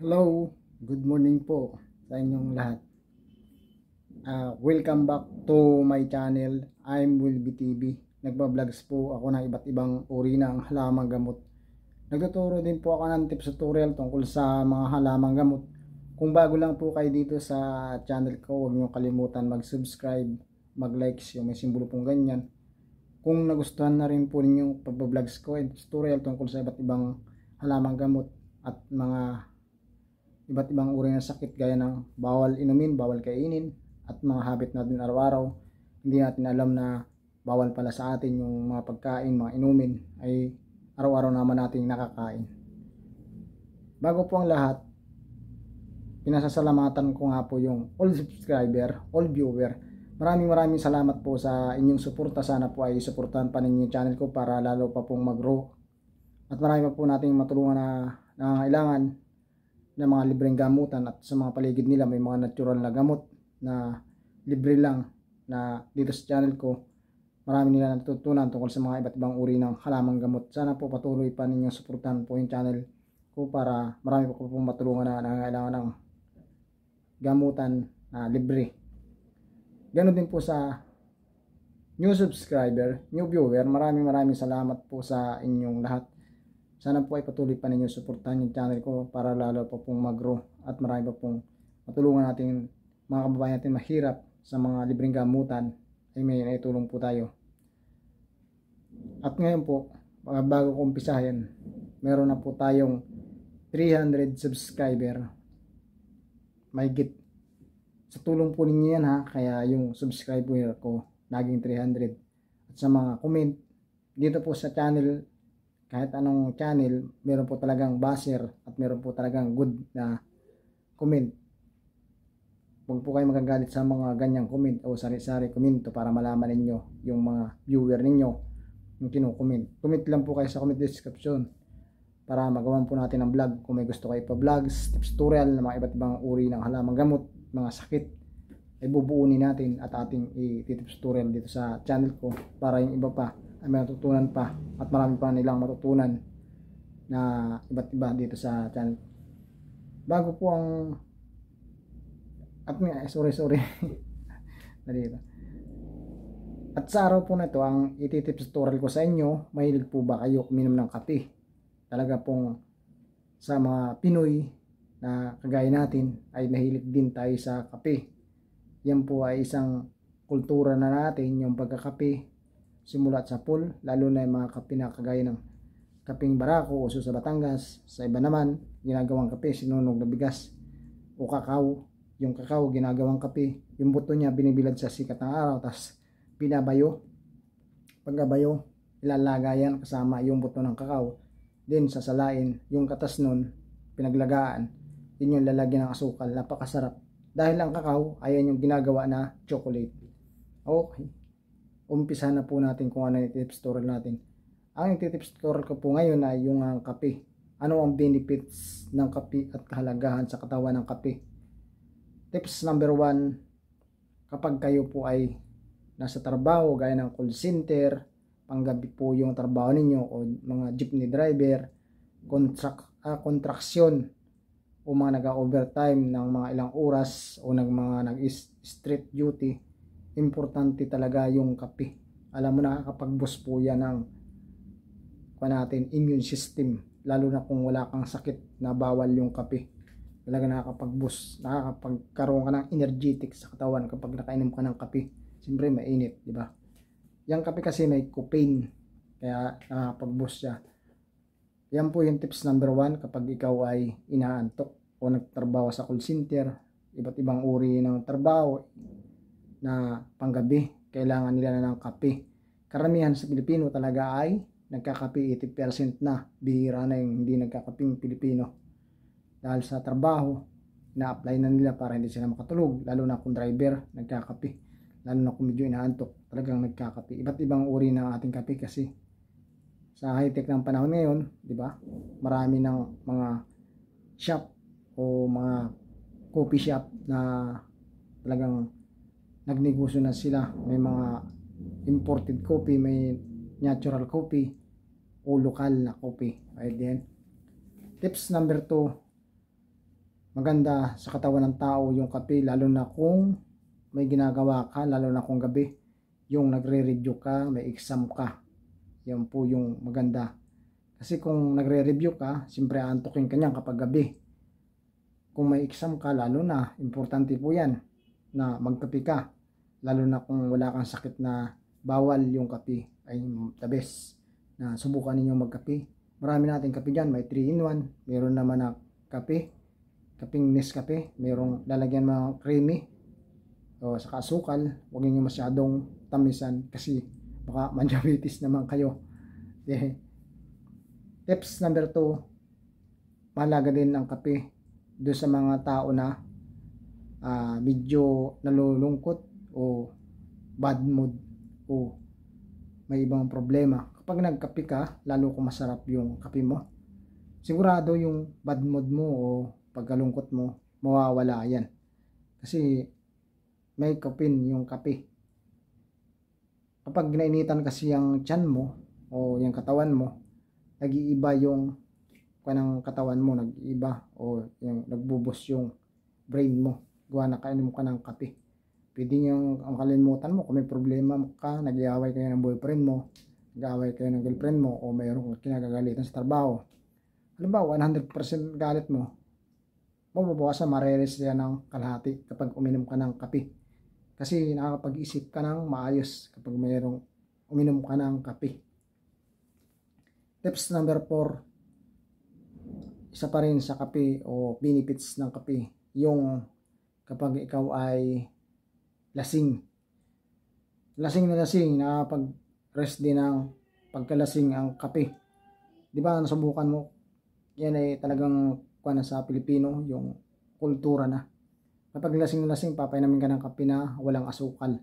Hello, good morning po sa inyong lahat. Welcome back to my channel. I'm Wilby TV. Nagba-vlogs po ako ng iba't ibang uri ng halamang gamot. Nagtuturo din po ako ng tips tutorial tungkol sa mga halamang gamot. Kung bago lang po kayo dito sa channel ko, huwag niyo kalimutan mag-subscribe, mag-likes, yung may simbolo pong ganyan. Kung nagustuhan na rin po ninyo yung pag-vlogs ko and tutorial tungkol sa iba't ibang halamang gamot at mga iba't ibang uri ng sakit gaya ng bawal inumin, bawal kainin at mga habit natin araw-araw, hindi natin alam na bawal pala sa atin yung mga pagkain, mga inumin ay araw-araw naman natin nakakain. Bago po ang lahat, pinasasalamatan ko nga po yung all subscriber, all viewer. Maraming salamat po sa inyong suporta. Sana po ay suportahan pa ninyo yung channel ko para lalo pa pong mag-grow at marami pa po nating matulungan na nangangailangan ng mga libreng gamutan, at sa mga paligid nila may mga natural na gamot na libre lang na dito sa channel ko. Marami nila natutunan tungkol sa mga iba't ibang uri ng halamang gamot. Sana po patuloy pa ninyong suportahan po yung channel ko para marami po pong matulungan na nangangailangan ng gamutan na libre. Ganon din po sa new subscriber, new viewer. Maraming salamat po sa inyong lahat. Sana po ay patuloy pa ninyo suportahan yung channel ko para lalo pa pong mag-grow at marami pa pong matulungan natin mga kababayan natin mahirap sa mga libreng gamutan ay may naitulong po tayo. At ngayon po, bago ko umpisahin, meron na po tayong 300 subscriber. Mahigit sa tulong po ninyo yan ha, kaya yung subscriber ko naging 300. At sa mga comment dito po sa channel, kahit anong channel, meron po talagang basher at meron po talagang good na comment. Huwag po kayo magagalit sa mga ganyang comment o sari-sari komento para malaman ninyo yung mga viewer ninyo yung kinukomment. Comment lang po kayo sa comment description para magawan po natin ang vlog. Kung may gusto kayo pa vlogs, tips tutorial ng mga iba't ibang uri ng halamang gamot, mga sakit, ay bubuunin natin at ating i-tips tutorial dito sa channel ko para yung iba pa ay may matutunan pa at marami pa nilang matutunan na iba't iba dito sa channel. Bago po ang sorry dito. At sa araw po na ito, ang ititips tutorial ko sa inyo, mahilig po ba kayo uminom ng kape? Talaga pong sa mga Pinoy na kagaya natin ay mahilig din tayo sa kape. Yan po ay isang kultura na natin, yung pagkakape simulat sa pool, lalo na yung mga kape na kagaya ng kapeng barako, uso sa Batangas. Sa iba naman, ginagawang kape, sinunog na bigas o kakao. Yung kakao, ginagawang kape. Yung buto niya, binibilad sa sikat ng araw, tapos binabayo. Pagkabayo, ilalagayan kasama yung buto ng kakao. Then, sasalain. Yung katas nun, pinaglagaan. Yun yung lalagyan ng asukal. Napakasarap. Dahil ang kakao, ayan yung ginagawa na chocolate. Okay. Umpisa na po natin kung ano yung tips tutorial natin. Ang tips tutorial ko po ngayon ay yung kape. Ano ang benefits ng kape at kahalagahan sa katawan ng kape. Tips number 1, kapag kayo po ay nasa trabaho gaya ng call center, panggabi po yung trabaho ninyo o mga jeepney driver, kontraksyon o mga nag-overtime ng mga ilang oras o nag-street duty, importante talaga yung kape. Alam mo, nakakapag-boost po yan ng immune system, lalo na kung wala kang sakit na bawal yung kape. Talaga nakakapag-boost, nakakapagkaroon ka ng energetic sa katawan kapag nakainom ka ng kape. Siyempre mainit, di ba? Yung kape kasi may caffeine, kaya nakakapag-boost siya. Yan po yung tips number 1 kapag ikaw ay inaantok o nagtrabaho sa call center, iba't ibang uri ng trabaho na panggabi, kailangan nila ng kape. Karamihan sa Pilipino talaga ay nagkakape, 80% na. Bihira na yung hindi nagkakaping Pilipino. Dahil sa trabaho, na-apply na nila para hindi sila makatulog, lalo na kung driver, nagkakape. Lalo na kung medyo inaantok, talagang nagkakape. Iba't ibang uri ng ating kape kasi sa high-tech ng panahon ngayon, di ba? Marami ng mga shop o mga coffee shop na talagang nagnegosyo na sila. May mga imported coffee, may natural coffee o lokal na coffee. Right then. Tips number 2, maganda sa katawan ng tao yung kape, lalo na kung may ginagawa ka, lalo na kung gabi, yung nagre-review ka, may exam ka. Yan po yung maganda. Kasi kung nagre-review ka, siyempre aantukin ka niyan kapag gabi. Kung may exam ka, lalo na, importante po yan na magkape ka. Lalo na kung wala kang sakit na bawal yung kape, ay the best na subukan ninyo magkape. Marami natin kape dyan, may 3-in-1, meron naman na kape, kaping Nescafe, merong lalagyan mga creamy, o saka asukal. Huwag niyo masyadong tamisan kasi baka mandiabetes naman kayo. Yeah. Tips number 2, mahalaga din ang kape doon sa mga tao na medyo nalulungkot o bad mood o may ibang problema. Kapag nagkape ka, lalo kung masarap yung kape mo, sigurado yung bad mood mo o pagkalungkot mo, mawawala yan. Kasi may caffeine yung kape. Kapag nainitan kasi yung tiyan mo o yung katawan mo, nag-iiba yung kanang katawan mo, nag-iiba o yung nagbubus yung brain mo. Gawa na kainom ka ng kape. Pwede yung ang kalimutan mo kung may problema ka, nag-iaway kayo ng boyfriend mo, nag-iaway kayo ng girlfriend mo, o mayroong kinagagalitan sa trabaho. Halimbawa, 100% galit mo, mababawasan, mareres yan ng kalahati kapag uminom ka ng kape. Kasi nakakapag-isip ka ng maayos kapag mayroong uminom ka ng kape. Tips number 4, isa pa rin sa kape o benefits ng kape, yung kapag ikaw ay lasing. Lasing na lasing, nakapag-rest din ng pagkalasing ang kape. Di ba nasubukan mo? Yan ay talagang kuha sa Pilipino, yung kultura na. Kapag lasing na lasing, papainamin ka ng kape na walang asukal.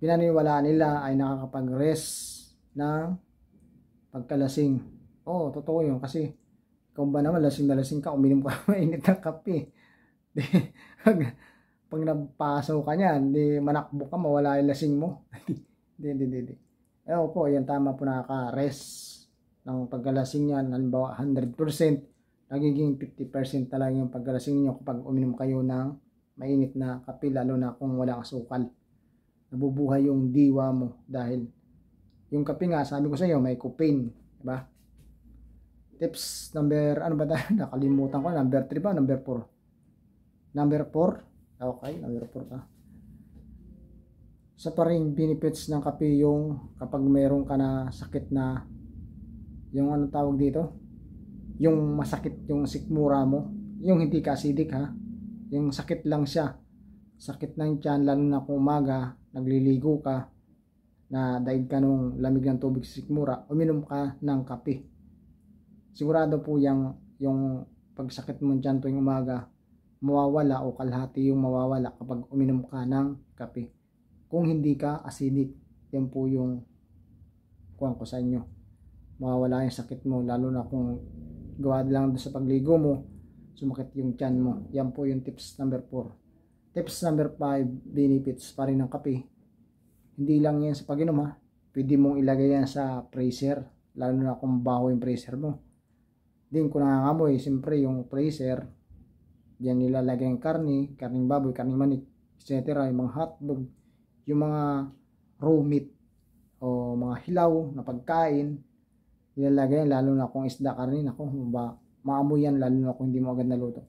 Pinaniwalaan nila ay nakakapag-rest ng pagkalasing. Oo, totoo yun. Kasi kung ba naman lasing na lasing ka, uminom ka mainit ng kape. Pag napasaw ka niyan, di manakbo ka, mawala yung lasing mo. Hindi. Ewan po, yan tama po, nakaka-rest ng pagkalasing yan. Halimbawa 100%, nagiging 50% talaga yung pagkalasing niyo kapag uminom kayo ng mainit na kape, lalo na kung walang asukal. Nabubuhay yung diwa mo dahil yung kape nga, sabi ko sa iyo, may caffeine, diba? Tips number, ano ba tayo? Nakalimutan ko, number 3 ba? Number 4? Number 4? Okay, number 4 ka. Sa pa rin benefits ng kape yung kapag mayroon ka na sakit na, yung ano tawag dito? Yung masakit yung sikmura mo, yung hindi ka acidic ha, yung sakit lang siya, sakit ng tiyan, lalo na kung umaga, nagliligo ka, na daig ka nung lamig ng tubig sa sikmura, uminom ka ng kape. Sigurado po yung pagsakit mo dyan tuwing umaga, mawawala o kalahati yung mawawala kapag uminom ka ng kape. Kung hindi ka acidic, yan po yung kuwan ko sa inyo. Mawawala yung sakit mo, lalo na kung gawa lang doon sa pagligo mo, sumakit yung tiyan mo. Yan po yung tips number 4. Tips number 5, benefits pa rin ng kape. Hindi lang yan sa pag-inom ha. Pwede mong ilagay yan sa freezer, lalo na kung baho yung freezer mo. Din kung nangangamoy, siyempre yung freezer, diyan nilalagay yung karning baboy, karning manik, etc. Yung mga hotdog, yung mga raw meat o mga hilaw na pagkain, nilalagay yan, lalo na kung isda, karnin, ako, maamoy yan, lalo na kung hindi mo agad naluto.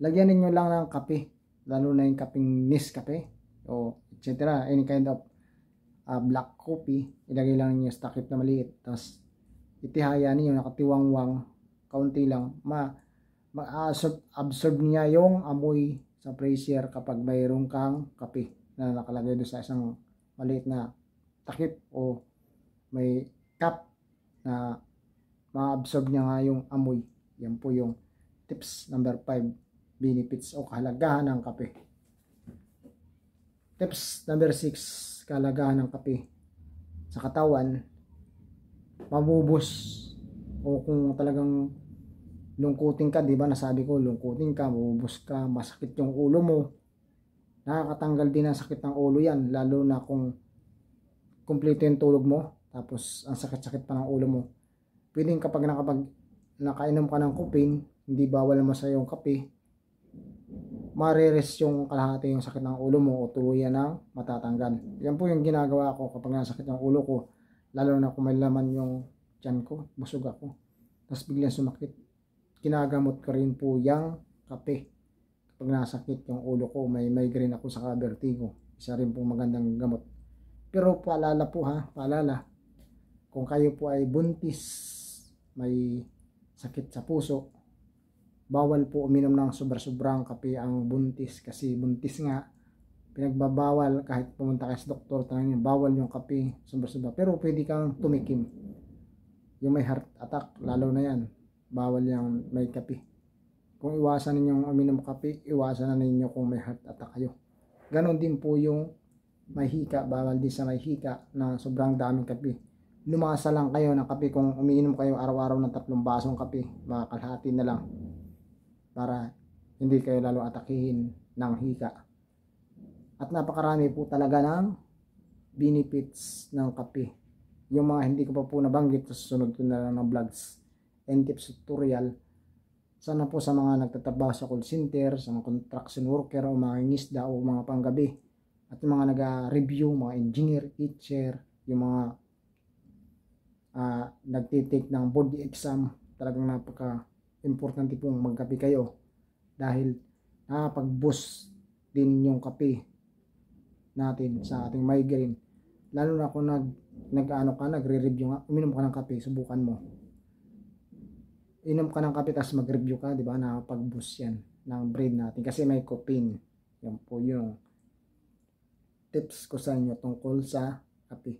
Lagyan ninyo lang ng kape, lalo na yung kaping Nescafe o etc. Any kind of black coffee, ilagay lang ninyo sa takip na maliit, tapos itihaya ninyo, nakatiwangwang, kaunti lang, ma-absorb niya yung amoy sa freezer kapag mayroon kang kape na nakalagay doon sa isang maliit na takip o may cup na ma-absorb niya nga yung amoy. Yan po yung tips number 5, benefits o kahalagahan ng kape. Tips number 6, kahalagahan ng kape sa katawan, mabubus o kung talagang lungkutin ka, di ba nasabi ko, lungkutin ka, mabubus ka, masakit yung ulo mo, nakakatanggal din ang sakit ng ulo yan, lalo na kung kumpleto yung tulog mo, tapos ang sakit-sakit pa ng ulo mo. Pwedeng kapag nakainom ka ng caffeine, hindi bawal naman sa yung kape, mariris yung kalahati yung sakit ng ulo mo o tuluyan ng matatanggal. Yan po yung ginagawa ko kapag nasakit yung ulo ko, lalo na kung may laman yung tiyan ko, busog ako, tapos biglang sumakit. Ginagamot ko rin po yung kape. Kapag nasakit yung ulo ko, may migraine ako sa vertigo, isa rin po magandang gamot. Pero paalala po ha, paalala, kung kayo po ay buntis, may sakit sa puso, bawal po uminom ng sobra-sobrang kape ang buntis, kasi buntis nga, pinagbabawal. Kahit pumunta kayo sa doktor, tanongin, bawal yung kape sobra-sobra. Pero pwede kang tumikim. Yung may heart attack, lalo na yan, bawal yung may kape. Kung iwasan ninyong uminom kape, iwasan na ninyo kung may heart attack kayo. Ganon din po yung may hika, bawal din sa may hika na sobrang daming kape. Lumasa lang kayo ng kape. Kung umiinom kayo araw-araw ng 3 basong kape, makakalahati na lang, para hindi kayo lalo atakihin ng hika. At napakarami po talaga ng benefits ng kape. Yung mga hindi ko pa po nabanggit, sa susunod ko na lang ng vlogs and tips tutorial. Sana po sa mga nagtatrabaho sa call center, sa mga construction worker o mga ngisda o mga panggabi, at yung mga nag-review, mga engineer, teacher, yung mga nagtitake ng board exam, talagang napaka-importante pong magkape kayo, dahil nakapag-boost din yung kape natin sa ating migraine. Lalo na kung nagre-review nga, uminom ka ng kape, subukan mo. Inom ka ng kape tapos mag-review ka, di ba? Nakapag-boost yan ng brain natin kasi may caffeine. Yan po yung tips ko sa inyo tungkol sa kape.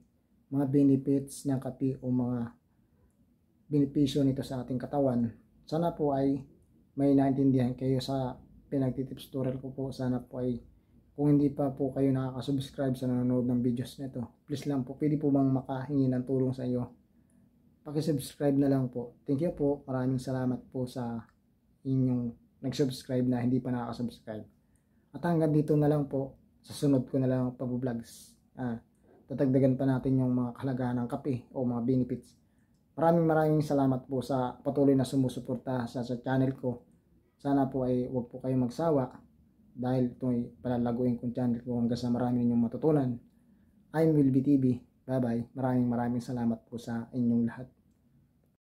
Mga benefits ng kape o mga benepisyo nito sa ating katawan. Sana po ay may naintindihan kayo sa pinagtitips tutorial ko po. Sana po ay, kung hindi pa po kayo nakaka-subscribe sa nanonood ng videos nito, please lang po, pwede po bang makahingi ng tulong sa iyo? Paki-subscribe na lang po. Thank you po. Maraming salamat po sa inyong nag-subscribe na hindi pa nakaka-subscribe. At hanggang dito na lang po. Sa sunod ko na lang pag-vlogs. Tatagdagan pa natin yung mga kahalagahan ng kape o mga benefits. Maraming salamat po sa patuloy na sumusuporta sa channel ko. Sana po ay huwag po kayong magsawa, dahil ito ay palalaguin kong channel ko hanggang sa marami ninyong matutunan. I'm Will B TV. Bye bye. Maraming salamat po sa inyong lahat.